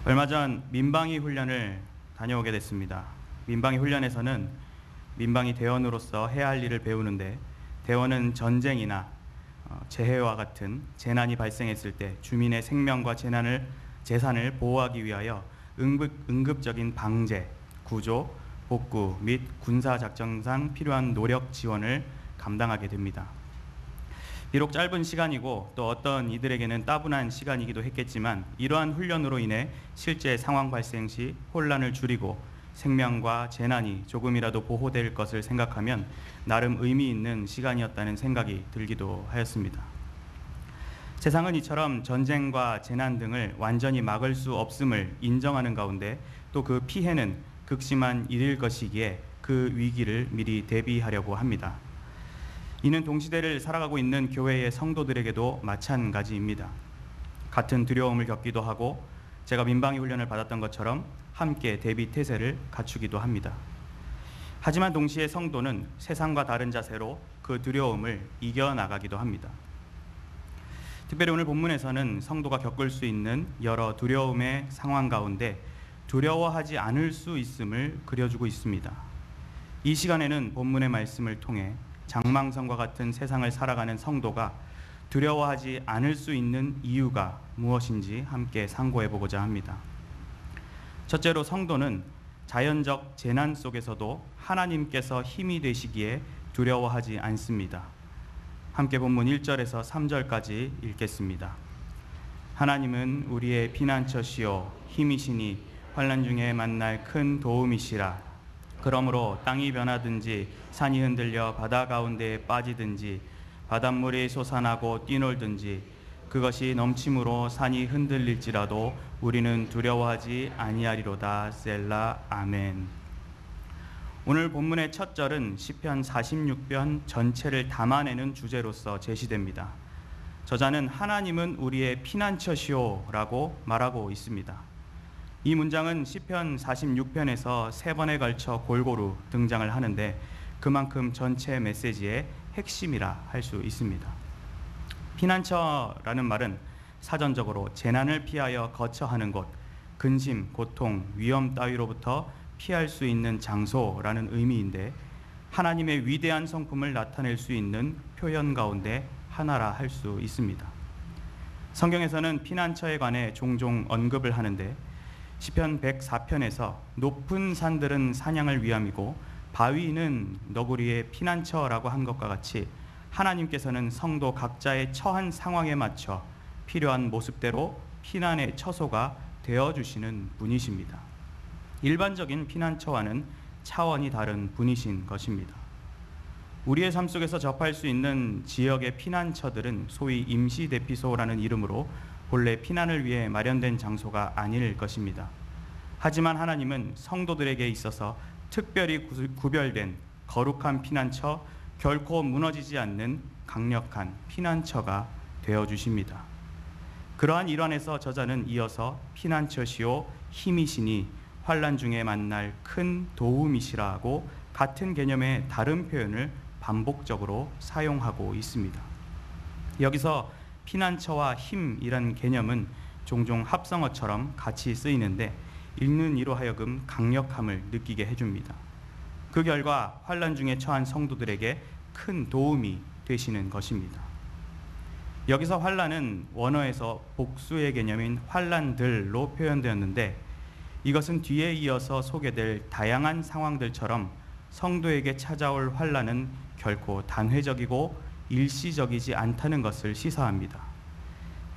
얼마 전 민방위 훈련을 다녀오게 됐습니다. 민방위 훈련에서는 민방위 대원으로서 해야 할 일을 배우는데, 대원은 전쟁이나 재해와 같은 재난이 발생했을 때 주민의 생명과 재산을 보호하기 위하여 응급적인 방제, 구조, 복구 및 군사작전상 필요한 노력 지원을 감당하게 됩니다. 비록 짧은 시간이고 또 어떤 이들에게는 따분한 시간이기도 했겠지만, 이러한 훈련으로 인해 실제 상황 발생 시 혼란을 줄이고 생명과 재난이 조금이라도 보호될 것을 생각하면 나름 의미 있는 시간이었다는 생각이 들기도 하였습니다. 세상은 이처럼 전쟁과 재난 등을 완전히 막을 수 없음을 인정하는 가운데, 또 그 피해는 극심한 일일 것이기에 그 위기를 미리 대비하려고 합니다. 이는 동시대를 살아가고 있는 교회의 성도들에게도 마찬가지입니다. 같은 두려움을 겪기도 하고 제가 민방위 훈련을 받았던 것처럼 함께 대비 태세를 갖추기도 합니다. 하지만 동시에 성도는 세상과 다른 자세로 그 두려움을 이겨나가기도 합니다. 특별히 오늘 본문에서는 성도가 겪을 수 있는 여러 두려움의 상황 가운데 두려워하지 않을 수 있음을 그려주고 있습니다. 이 시간에는 본문의 말씀을 통해 장망성과 같은 세상을 살아가는 성도가 두려워하지 않을 수 있는 이유가 무엇인지 함께 상고해 보고자 합니다. 첫째로, 성도는 자연적 재난 속에서도 하나님께서 힘이 되시기에 두려워하지 않습니다. 함께 본문 1절에서 3절까지 읽겠습니다. 하나님은 우리의 피난처시요 힘이시니 환난 중에 만날 큰 도움이시라. 그러므로 땅이 변하든지 산이 흔들려 바다 가운데에 빠지든지 바닷물이 솟아나고 뛰놀든지 그것이 넘침으로 산이 흔들릴지라도 우리는 두려워하지 아니하리로다. 셀라. 아멘. 오늘 본문의 첫 절은 시편 46편 전체를 담아내는 주제로서 제시됩니다. 저자는 하나님은 우리의 피난처시오 라고 말하고 있습니다. 이 문장은 시편 46편에서 3번에 걸쳐 골고루 등장을 하는데, 그만큼 전체 메시지의 핵심이라 할 수 있습니다. 피난처라는 말은 사전적으로 재난을 피하여 거처하는 곳, 근심, 고통, 위험 따위로부터 피할 수 있는 장소라는 의미인데, 하나님의 위대한 성품을 나타낼 수 있는 표현 가운데 하나라 할 수 있습니다. 성경에서는 피난처에 관해 종종 언급을 하는데, 시편 104편에서 높은 산들은 사냥을 위함이고 바위는 너구리의 피난처라고 한 것과 같이, 하나님께서는 성도 각자의 처한 상황에 맞춰 필요한 모습대로 피난의 처소가 되어주시는 분이십니다. 일반적인 피난처와는 차원이 다른 분이신 것입니다. 우리의 삶 속에서 접할 수 있는 지역의 피난처들은 소위 임시대피소라는 이름으로 본래 피난을 위해 마련된 장소가 아닐 것입니다. 하지만 하나님은 성도들에게 있어서 특별히 구별된 거룩한 피난처, 결코 무너지지 않는 강력한 피난처가 되어주십니다. 그러한 일환에서 저자는 이어서 피난처시오 힘이시니 환난 중에 만날 큰 도움이시라고 같은 개념의 다른 표현을 반복적으로 사용하고 있습니다. 여기서 피난처와 힘이란 개념은 종종 합성어처럼 같이 쓰이는데, 읽는 이로 하여금 강력함을 느끼게 해줍니다. 그 결과 환난 중에 처한 성도들에게 큰 도움이 되시는 것입니다. 여기서 환난은 원어에서 복수의 개념인 환난들로 표현되었는데, 이것은 뒤에 이어서 소개될 다양한 상황들처럼 성도에게 찾아올 환난은 결코 단회적이고 일시적이지 않다는 것을 시사합니다.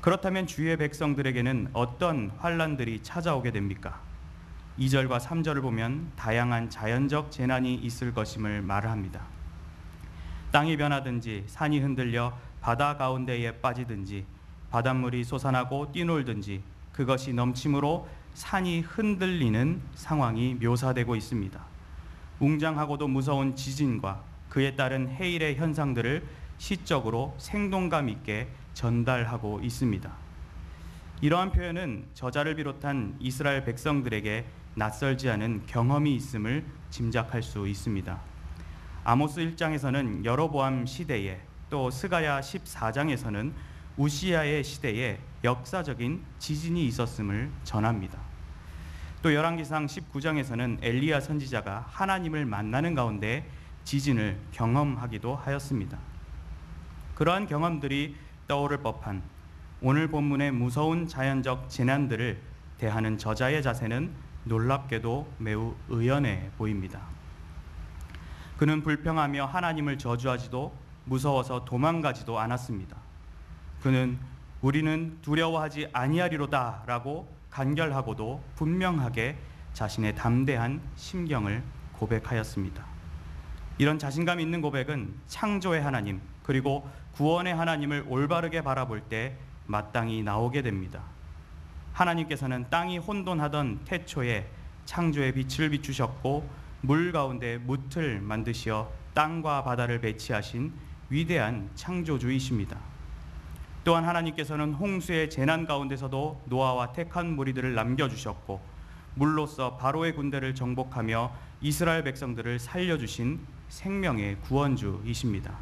그렇다면 주의 백성들에게는 어떤 환난들이 찾아오게 됩니까? 2절과 3절을 보면 다양한 자연적 재난이 있을 것임을 말합니다. 땅이 변하든지 산이 흔들려 바다 가운데에 빠지든지 바닷물이 솟아나고 뛰놀든지 그것이 넘침으로 산이 흔들리는 상황이 묘사되고 있습니다. 웅장하고도 무서운 지진과 그에 따른 해일의 현상들을 시적으로 생동감 있게 전달하고 있습니다. 이러한 표현은 저자를 비롯한 이스라엘 백성들에게 낯설지 않은 경험이 있음을 짐작할 수 있습니다. 아모스 1장에서는 여로보암 시대에, 또 스가랴 14장에서는 우시야의 시대에 역사적인 지진이 있었음을 전합니다. 또 열왕기상 19장에서는 엘리야 선지자가 하나님을 만나는 가운데 지진을 경험하기도 하였습니다. 그러한 경험들이 떠오를 법한 오늘 본문의 무서운 자연적 재난들을 대하는 저자의 자세는 놀랍게도 매우 의연해 보입니다. 그는 불평하며 하나님을 저주하지도 무서워서 도망가지도 않았습니다. 그는 우리는 두려워하지 아니하리로다 라고 간결하고도 분명하게 자신의 담대한 심경을 고백하였습니다. 이런 자신감 있는 고백은 창조의 하나님 그리고 구원의 하나님을 올바르게 바라볼 때 마땅히 나오게 됩니다. 하나님께서는 땅이 혼돈하던 태초에 창조의 빛을 비추셨고 물 가운데 뭇을 만드시어 땅과 바다를 배치하신 위대한 창조주이십니다. 또한 하나님께서는 홍수의 재난 가운데서도 노아와 택한 무리들을 남겨주셨고 물로써 바로의 군대를 정복하며 이스라엘 백성들을 살려주신 생명의 구원주이십니다.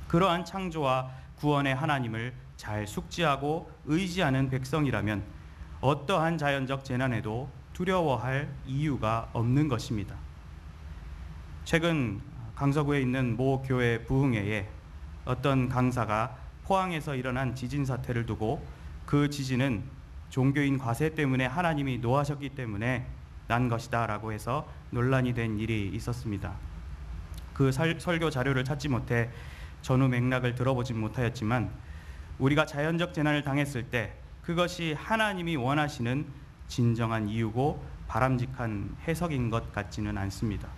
그러한 창조와 구원의 하나님을 잘 숙지하고 의지하는 백성이라면 어떠한 자연적 재난에도 두려워할 이유가 없는 것입니다. 최근 강서구에 있는 모 교회 부흥회에 어떤 강사가 포항에서 일어난 지진 사태를 두고 그 지진은 종교인 과세 때문에 하나님이 노하셨기 때문에 난 것이다 라고 해서 논란이 된 일이 있었습니다. 그 설교 자료를 찾지 못해 전후 맥락을 들어보진 못하였지만 우리가 자연적 재난을 당했을 때 그것이 하나님이 원하시는 진정한 이유고 바람직한 해석인 것 같지는 않습니다.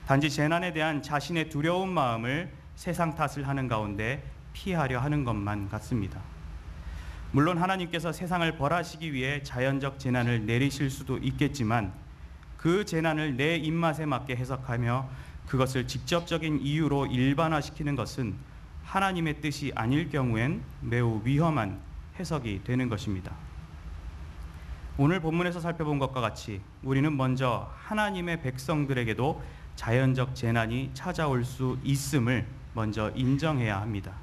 단지 재난에 대한 자신의 두려운 마음을 세상 탓을 하는 가운데 피하려 하는 것만 같습니다. 물론 하나님께서 세상을 벌하시기 위해 자연적 재난을 내리실 수도 있겠지만 그 재난을 내 입맛에 맞게 해석하며 그것을 직접적인 이유로 일반화시키는 것은 하나님의 뜻이 아닐 경우엔 매우 위험한 해석이 되는 것입니다. 오늘 본문에서 살펴본 것과 같이 우리는 먼저 하나님의 백성들에게도 자연적 재난이 찾아올 수 있음을 먼저 인정해야 합니다.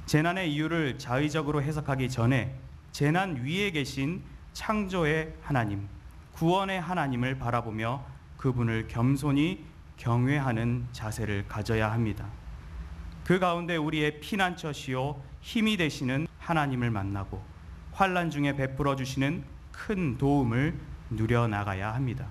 재난의 이유를 자의적으로 해석하기 전에 재난 위에 계신 창조의 하나님, 구원의 하나님을 바라보며 그분을 겸손히 경외하는 자세를 가져야 합니다. 그 가운데 우리의 피난처시요 힘이 되시는 하나님을 만나고 환난 중에 베풀어 주시는 큰 도움을 누려나가야 합니다.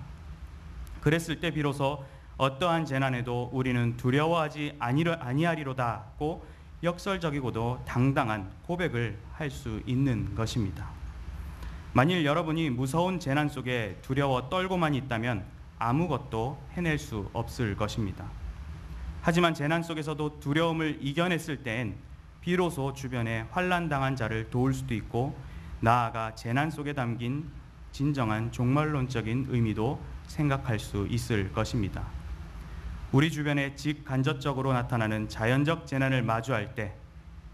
그랬을 때 비로소 어떠한 재난에도 우리는 두려워하지 아니하리로다고 역설적이고도 당당한 고백을 할 수 있는 것입니다. 만일 여러분이 무서운 재난 속에 두려워 떨고만 있다면 아무것도 해낼 수 없을 것입니다. 하지만 재난 속에서도 두려움을 이겨냈을 때엔 비로소 주변에 환난당한 자를 도울 수도 있고 나아가 재난 속에 담긴 진정한 종말론적인 의미도 생각할 수 있을 것입니다. 우리 주변에 직간접적으로 나타나는 자연적 재난을 마주할 때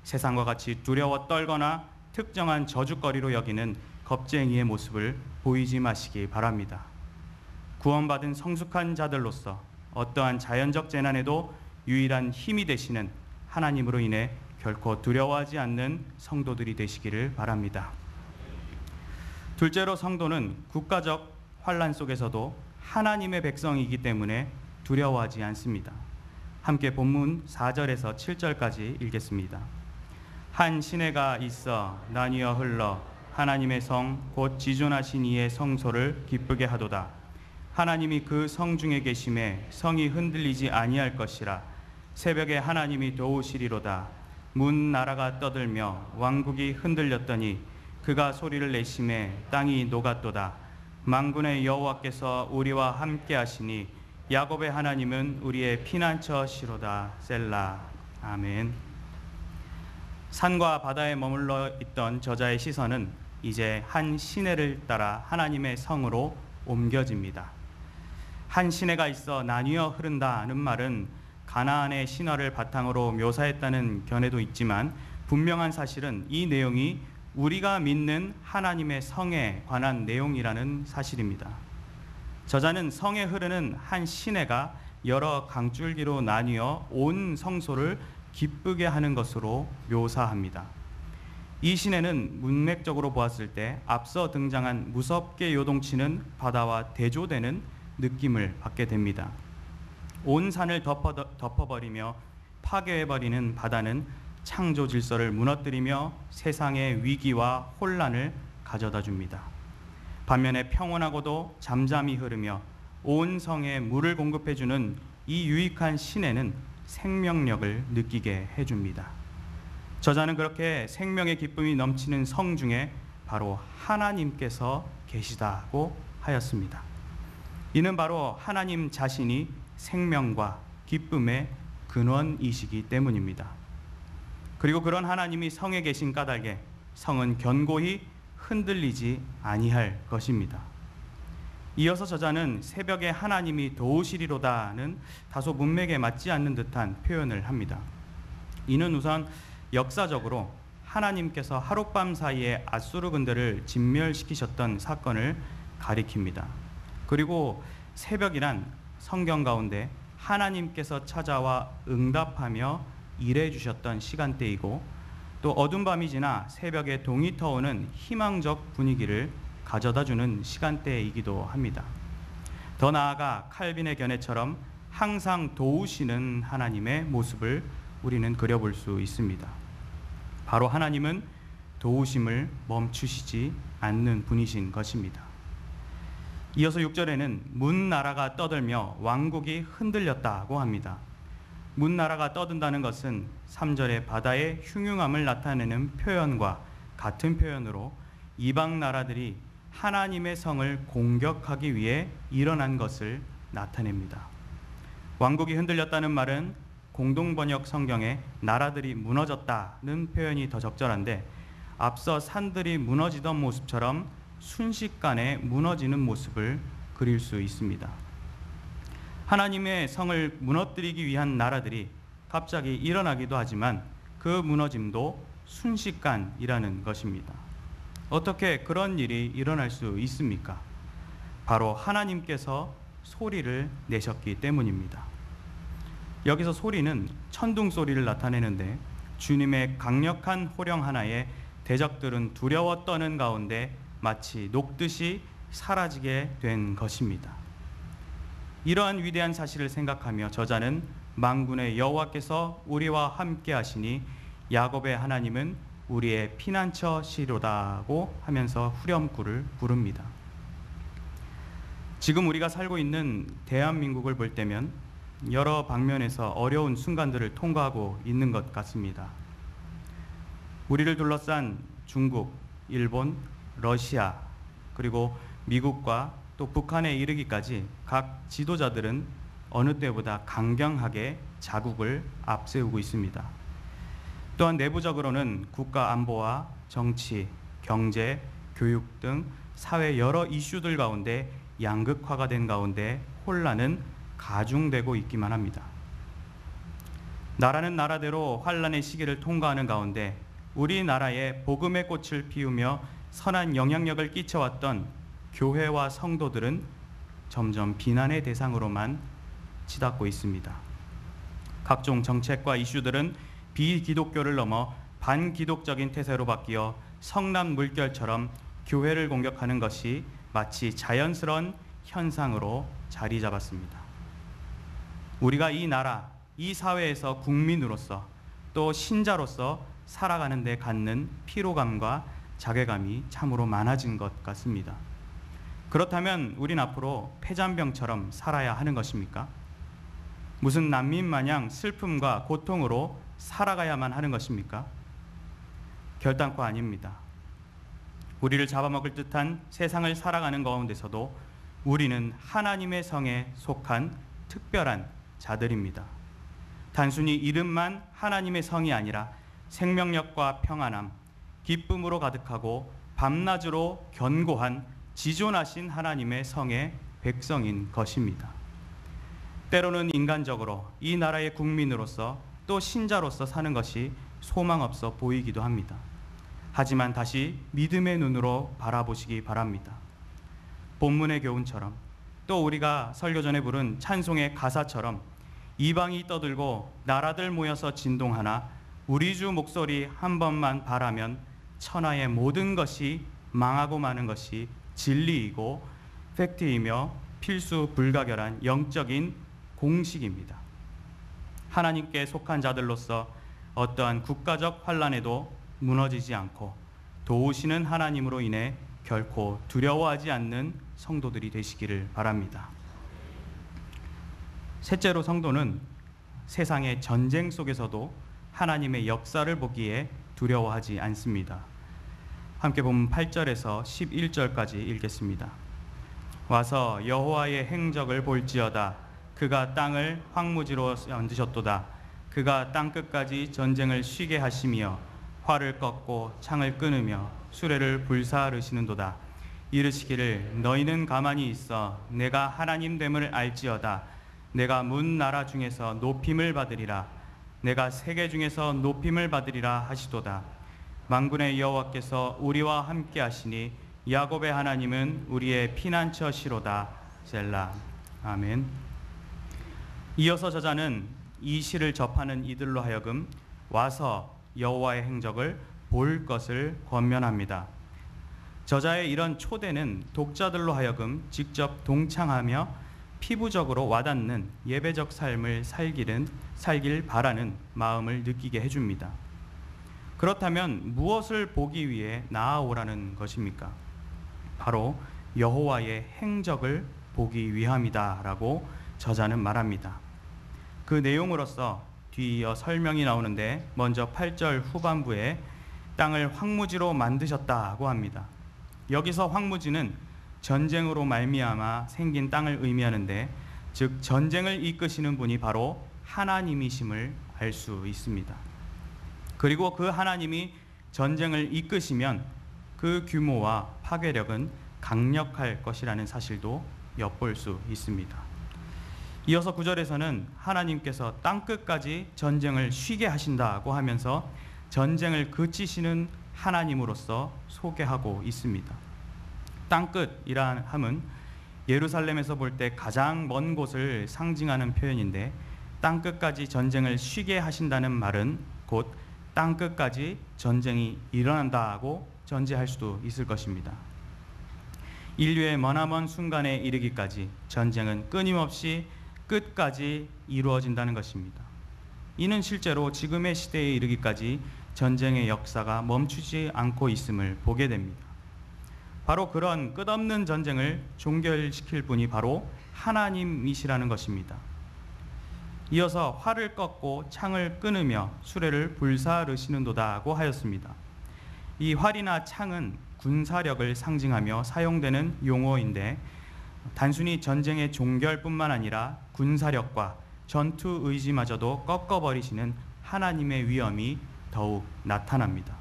세상과 같이 두려워 떨거나 특정한 저주거리로 여기는 겁쟁이의 모습을 보이지 마시기 바랍니다. 구원받은 성숙한 자들로서 어떠한 자연적 재난에도 유일한 힘이 되시는 하나님으로 인해 결코 두려워하지 않는 성도들이 되시기를 바랍니다. 둘째로 성도는 국가적 환난 속에서도 하나님의 백성이기 때문에 두려워하지 않습니다. 함께 본문 4절에서 7절까지 읽겠습니다. 한 시내가 있어 나뉘어 흘러 하나님의 성 곧 지존하신 이의 성소를 기쁘게 하도다. 하나님이 그 성 중에 계심에 성이 흔들리지 아니할 것이라. 새벽에 하나님이 도우시리로다. 문 나라가 떠들며 왕국이 흔들렸더니 그가 소리를 내심에 땅이 녹았도다. 만군의 여호와께서 우리와 함께 하시니 야곱의 하나님은 우리의 피난처시로다. 셀라. 아멘. 산과 바다에 머물러 있던 저자의 시선은 이제 한 시내를 따라 하나님의 성으로 옮겨집니다. 한 시내가 있어 나뉘어 흐른다는 말은 가나안의 신화를 바탕으로 묘사했다는 견해도 있지만 분명한 사실은 이 내용이 우리가 믿는 하나님의 성에 관한 내용이라는 사실입니다. 저자는 성에 흐르는 한 시내가 여러 강줄기로 나뉘어 온 성소를 기쁘게 하는 것으로 묘사합니다. 이 시내는 문맥적으로 보았을 때 앞서 등장한 무섭게 요동치는 바다와 대조되는 느낌을 받게 됩니다. 온 산을 덮어버리며 파괴해버리는 바다는 창조 질서를 무너뜨리며 세상의 위기와 혼란을 가져다 줍니다. 반면에 평온하고도 잠잠히 흐르며 온 성에 물을 공급해주는 이 유익한 시내는 생명력을 느끼게 해줍니다. 저자는 그렇게 생명의 기쁨이 넘치는 성 중에 바로 하나님께서 계시다고 하였습니다. 이는 바로 하나님 자신이 생명과 기쁨의 근원이시기 때문입니다. 그리고 그런 하나님이 성에 계신 까닭에 성은 견고히 흔들리지 아니할 것입니다. 이어서 저자는 새벽에 하나님이 도우시리로다는 다소 문맥에 맞지 않는 듯한 표현을 합니다. 이는 우선 역사적으로 하나님께서 하룻밤 사이에 앗수르 군대를 진멸시키셨던 사건을 가리킵니다. 그리고 새벽이란 성경 가운데 하나님께서 찾아와 응답하며 일해 주셨던 시간대이고, 또 어두운 밤이 지나 새벽에 동이 터오는 희망적 분위기를 가져다주는 시간대이기도 합니다. 더 나아가 칼빈의 견해처럼 항상 도우시는 하나님의 모습을 우리는 그려볼 수 있습니다. 바로 하나님은 도우심을 멈추시지 않는 분이신 것입니다. 이어서 6절에는 문나라가 떠들며 왕국이 흔들렸다고 합니다. 문나라가 떠든다는 것은 3절의 바다의 흉흉함을 나타내는 표현과 같은 표현으로 이방 나라들이 하나님의 성을 공격하기 위해 일어난 것을 나타냅니다. 왕국이 흔들렸다는 말은 공동번역 성경에 나라들이 무너졌다는 표현이 더 적절한데, 앞서 산들이 무너지던 모습처럼 순식간에 무너지는 모습을 그릴 수 있습니다. 하나님의 성을 무너뜨리기 위한 나라들이 갑자기 일어나기도 하지만 그 무너짐도 순식간이라는 것입니다. 어떻게 그런 일이 일어날 수 있습니까? 바로 하나님께서 소리를 내셨기 때문입니다. 여기서 소리는 천둥 소리를 나타내는데, 주님의 강력한 호령 하나에 대적들은 두려워 떠는 가운데 마치 녹듯이 사라지게 된 것입니다. 이러한 위대한 사실을 생각하며 저자는 만군의 여호와께서 우리와 함께 하시니 야곱의 하나님은 우리의 피난처시로다고 하면서 후렴구를 부릅니다. 지금 우리가 살고 있는 대한민국을 볼 때면 여러 방면에서 어려운 순간들을 통과하고 있는 것 같습니다. 우리를 둘러싼 중국, 일본, 러시아, 그리고 미국과 또 북한에 이르기까지 각 지도자들은 어느 때보다 강경하게 자국을 앞세우고 있습니다. 또한 내부적으로는 국가 안보와 정치, 경제, 교육 등 사회 여러 이슈들 가운데 양극화가 된 가운데 혼란은 가중되고 있기만 합니다. 나라는 나라대로 환란의 시기를 통과하는 가운데 우리나라에 복음의 꽃을 피우며 선한 영향력을 끼쳐왔던 교회와 성도들은 점점 비난의 대상으로만 치닫고 있습니다. 각종 정책과 이슈들은 비기독교를 넘어 반기독적인 태세로 바뀌어 성남 물결처럼 교회를 공격하는 것이 마치 자연스러운 현상으로 자리 잡았습니다. 우리가 이 나라, 이 사회에서 국민으로서 또 신자로서 살아가는 데 갖는 피로감과 자괴감이 참으로 많아진 것 같습니다. 그렇다면 우린 앞으로 폐잔병처럼 살아야 하는 것입니까? 무슨 난민 마냥 슬픔과 고통으로 살아가야만 하는 것입니까? 결단코 아닙니다. 우리를 잡아먹을 듯한 세상을 살아가는 가운데서도 우리는 하나님의 성에 속한 특별한 자들입니다. 단순히 이름만 하나님의 성이 아니라 생명력과 평안함, 기쁨으로 가득하고 밤낮으로 견고한 지존하신 하나님의 성의 백성인 것입니다. 때로는 인간적으로 이 나라의 국민으로서 또 신자로서 사는 것이 소망 없어 보이기도 합니다. 하지만 다시 믿음의 눈으로 바라보시기 바랍니다. 본문의 교훈처럼 또 우리가 설교 전에 부른 찬송의 가사처럼 이방이 떠들고 나라들 모여서 진동하나 우리 주 목소리 한 번만 바라면 천하의 모든 것이 망하고 마는 것이 진리이고 팩트이며 필수 불가결한 영적인 공식입니다. 하나님께 속한 자들로서 어떠한 국가적 환란에도 무너지지 않고 도우시는 하나님으로 인해 결코 두려워하지 않는 성도들이 되시기를 바랍니다. 셋째로, 성도는 세상의 전쟁 속에서도 하나님의 역사를 보기에 두려워하지 않습니다. 함께 보면 8절에서 11절까지 읽겠습니다. 와서 여호와의 행적을 볼지어다. 그가 땅을 황무지로 만드셨도다. 그가 땅끝까지 전쟁을 쉬게 하시며 활을 꺾고 창을 끊으며 수레를 불사르시는도다. 이르시기를 너희는 가만히 있어 내가 하나님됨을 알지어다. 내가 문 나라 중에서 높임을 받으리라. 내가 세계 중에서 높임을 받으리라 하시도다. 만군의 여호와께서 우리와 함께 하시니 야곱의 하나님은 우리의 피난처시로다. 셀라. 아멘. 이어서 저자는 이 시를 접하는 이들로 하여금 와서 여호와의 행적을 볼 것을 권면합니다. 저자의 이런 초대는 독자들로 하여금 직접 동창하며 피부적으로 와닿는 예배적 삶을 살길 바라는 마음을 느끼게 해줍니다. 그렇다면 무엇을 보기 위해 나아오라는 것입니까? 바로 여호와의 행적을 보기 위함이다라고 저자는 말합니다. 그 내용으로서 뒤이어 설명이 나오는데 먼저 8절 후반부에 땅을 황무지로 만드셨다고 합니다. 여기서 황무지는 전쟁으로 말미암아 생긴 땅을 의미하는데, 즉 전쟁을 이끄시는 분이 바로 하나님이심을 알 수 있습니다. 그리고 그 하나님이 전쟁을 이끄시면 그 규모와 파괴력은 강력할 것이라는 사실도 엿볼 수 있습니다. 이어서 9절에서는 하나님께서 땅끝까지 전쟁을 쉬게 하신다고 하면서 전쟁을 그치시는 하나님으로서 소개하고 있습니다. 땅끝이라 함은 예루살렘에서 볼 때 가장 먼 곳을 상징하는 표현인데, 땅끝까지 전쟁을 쉬게 하신다는 말은 곧 땅끝까지 전쟁이 일어난다고 전제할 수도 있을 것입니다. 인류의 머나먼 순간에 이르기까지 전쟁은 끊임없이 끝까지 이루어진다는 것입니다. 이는 실제로 지금의 시대에 이르기까지 전쟁의 역사가 멈추지 않고 있음을 보게 됩니다. 바로 그런 끝없는 전쟁을 종결시킬 분이 바로 하나님이시라는 것입니다. 이어서 활을 꺾고 창을 끊으며 수레를 불사르시는도다고 하였습니다. 이 활이나 창은 군사력을 상징하며 사용되는 용어인데, 단순히 전쟁의 종결뿐만 아니라 군사력과 전투 의지마저도 꺾어버리시는 하나님의 위엄이 더욱 나타납니다.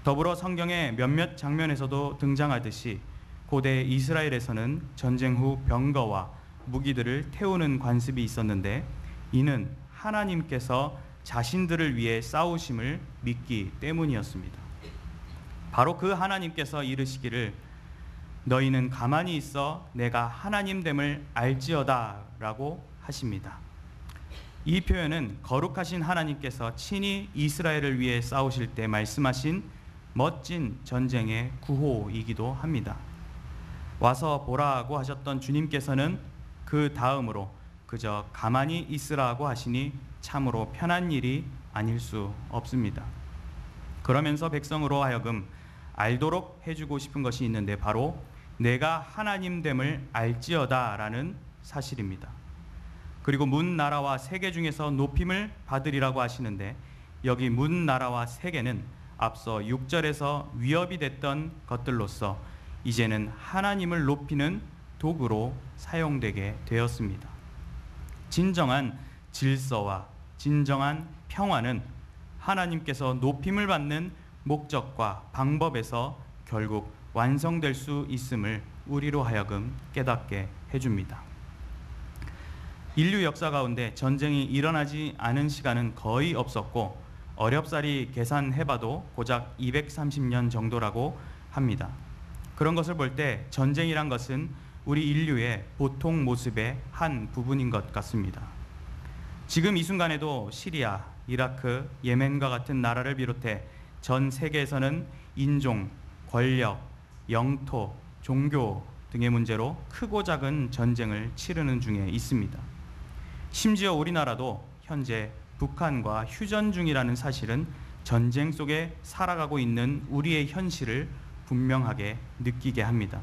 더불어 성경의 몇몇 장면에서도 등장하듯이 고대 이스라엘에서는 전쟁 후 병거와 무기들을 태우는 관습이 있었는데, 이는 하나님께서 자신들을 위해 싸우심을 믿기 때문이었습니다. 바로 그 하나님께서 이르시기를 너희는 가만히 있어 내가 하나님됨을 알지어다 라고 하십니다. 이 표현은 거룩하신 하나님께서 친히 이스라엘을 위해 싸우실 때 말씀하신 멋진 전쟁의 구호이기도 합니다. 와서 보라고 하셨던 주님께서는 그 다음으로 그저 가만히 있으라고 하시니 참으로 편한 일이 아닐 수 없습니다. 그러면서 백성으로 하여금 알도록 해주고 싶은 것이 있는데, 바로 내가 하나님됨을 알지어다 라는 사실입니다. 그리고 문 나라와 세계 중에서 높임을 받으리라고 하시는데, 여기 문 나라와 세계는 앞서 6절에서 위협이 됐던 것들로서 이제는 하나님을 높이는 도구로 사용되게 되었습니다. 진정한 질서와 진정한 평화는 하나님께서 높임을 받는 목적과 방법에서 결국 완성될 수 있음을 우리로 하여금 깨닫게 해줍니다. 인류 역사 가운데 전쟁이 일어나지 않은 시간은 거의 없었고, 어렵사리 계산해봐도 고작 230년 정도라고 합니다. 그런 것을 볼 때 전쟁이란 것은 우리 인류의 보통 모습의 한 부분인 것 같습니다. 지금 이 순간에도 시리아, 이라크, 예멘과 같은 나라를 비롯해 전 세계에서는 인종, 권력, 영토, 종교 등의 문제로 크고 작은 전쟁을 치르는 중에 있습니다. 심지어 우리나라도 현재 북한과 휴전 중이라는 사실은 전쟁 속에 살아가고 있는 우리의 현실을 분명하게 느끼게 합니다.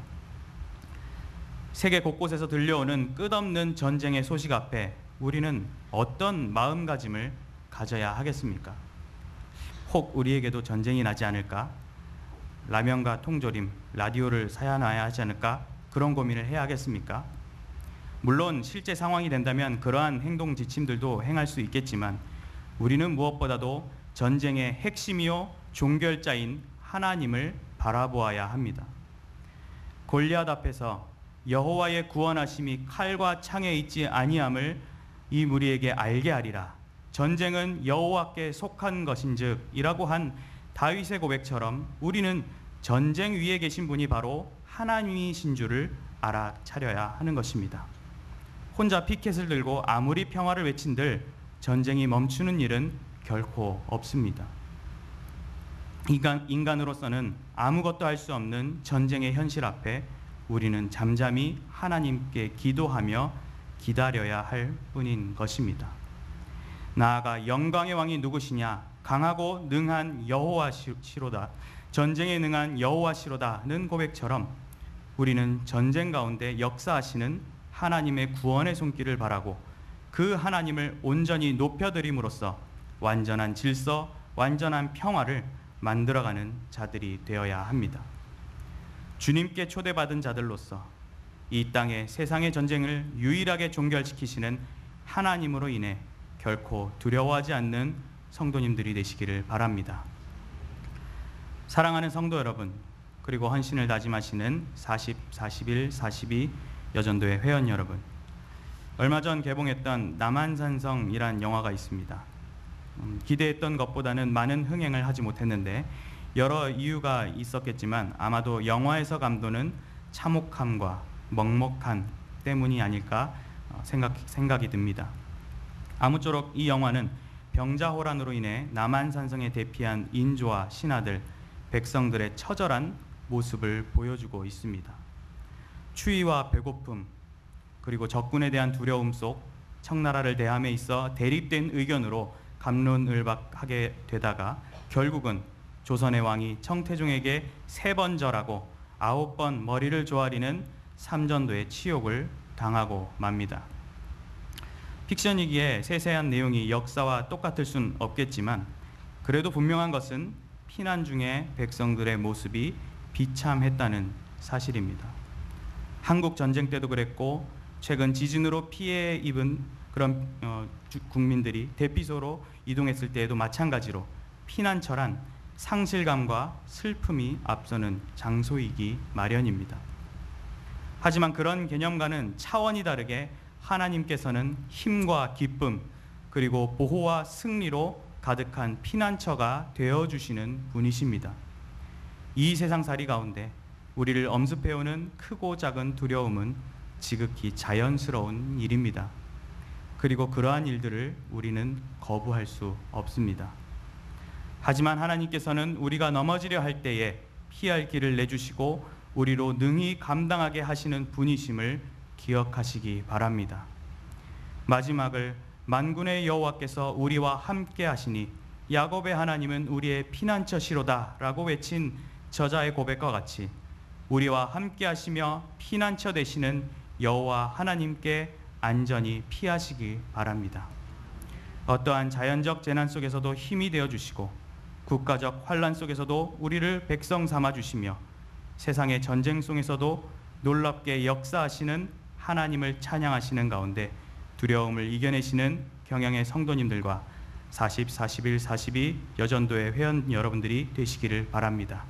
세계 곳곳에서 들려오는 끝없는 전쟁의 소식 앞에 우리는 어떤 마음가짐을 가져야 하겠습니까? 혹 우리에게도 전쟁이 나지 않을까? 라면과 통조림, 라디오를 사야 하지 않을까? 그런 고민을 해야 하겠습니까? 물론 실제 상황이 된다면 그러한 행동 지침들도 행할 수 있겠지만 우리는 무엇보다도 전쟁의 핵심이요 종결자인 하나님을 바라보아야 합니다. 골리앗 앞에서 여호와의 구원하심이 칼과 창에 있지 아니함을 이 무리에게 알게 하리라. 전쟁은 여호와께 속한 것인즉 이라고 한 다윗의 고백처럼 우리는 전쟁 위에 계신 분이 바로 하나님이신 줄을 알아차려야 하는 것입니다. 혼자 피켓을 들고 아무리 평화를 외친들 전쟁이 멈추는 일은 결코 없습니다. 인간으로서는 아무것도 할 수 없는 전쟁의 현실 앞에 우리는 잠잠히 하나님께 기도하며 기다려야 할 뿐인 것입니다. 나아가 영광의 왕이 누구시냐? 강하고 능한 여호와시로다. 전쟁에 능한 여호와시로다는 고백처럼 우리는 전쟁 가운데 역사하시는 하나님의 구원의 손길을 바라고 그 하나님을 온전히 높여드림으로써 완전한 질서, 완전한 평화를 만들어가는 자들이 되어야 합니다. 주님께 초대받은 자들로서 이 땅의 세상의 전쟁을 유일하게 종결시키시는 하나님으로 인해 결코 두려워하지 않는 성도님들이 되시기를 바랍니다. 사랑하는 성도 여러분, 그리고 헌신을 다짐하시는 40, 41, 42 여전도회 회원 여러분, 얼마 전 개봉했던 남한산성이란 영화가 있습니다. 기대했던 것보다는 많은 흥행을 하지 못했는데 여러 이유가 있었겠지만 아마도 영화에서 감도는 참혹함과 먹먹함 때문이 아닐까 생각이 듭니다. 아무쪼록 이 영화는 병자호란으로 인해 남한산성에 대피한 인조와 신하들, 백성들의 처절한 모습을 보여주고 있습니다. 추위와 배고픔, 그리고 적군에 대한 두려움 속 청나라를 대함에 있어 대립된 의견으로 갑론을박하게 되다가 결국은 조선의 왕이 청태종에게 3번 절하고 9번 머리를 조아리는 삼전도의 치욕을 당하고 맙니다. 픽션이기에 세세한 내용이 역사와 똑같을 순 없겠지만 그래도 분명한 것은 피난 중에 백성들의 모습이 비참했다는 사실입니다. 한국 전쟁 때도 그랬고 최근 지진으로 피해 입은 그런 국민들이 대피소로 이동했을 때에도 마찬가지로 피난처란 상실감과 슬픔이 앞서는 장소이기 마련입니다. 하지만 그런 개념과는 차원이 다르게 하나님께서는 힘과 기쁨 그리고 보호와 승리로 가득한 피난처가 되어주시는 분이십니다. 이 세상살이 가운데 우리를 엄습해오는 크고 작은 두려움은 지극히 자연스러운 일입니다. 그리고 그러한 일들을 우리는 거부할 수 없습니다. 하지만 하나님께서는 우리가 넘어지려 할 때에 피할 길을 내주시고 우리로 능히 감당하게 하시는 분이심을 기억하시기 바랍니다. 마지막을 만군의 여호와께서 우리와 함께 하시니 야곱의 하나님은 우리의 피난처시로다 라고 외친 저자의 고백과 같이 우리와 함께 하시며 피난처 되시는 여호와 하나님께 안전히 피하시기 바랍니다. 어떠한 자연적 재난 속에서도 힘이 되어주시고 국가적 환란 속에서도 우리를 백성 삼아주시며 세상의 전쟁 속에서도 놀랍게 역사하시는 하나님을 찬양하시는 가운데 두려움을 이겨내시는 경양의 성도님들과 40, 41, 42 여전도의 회원 여러분들이 되시기를 바랍니다.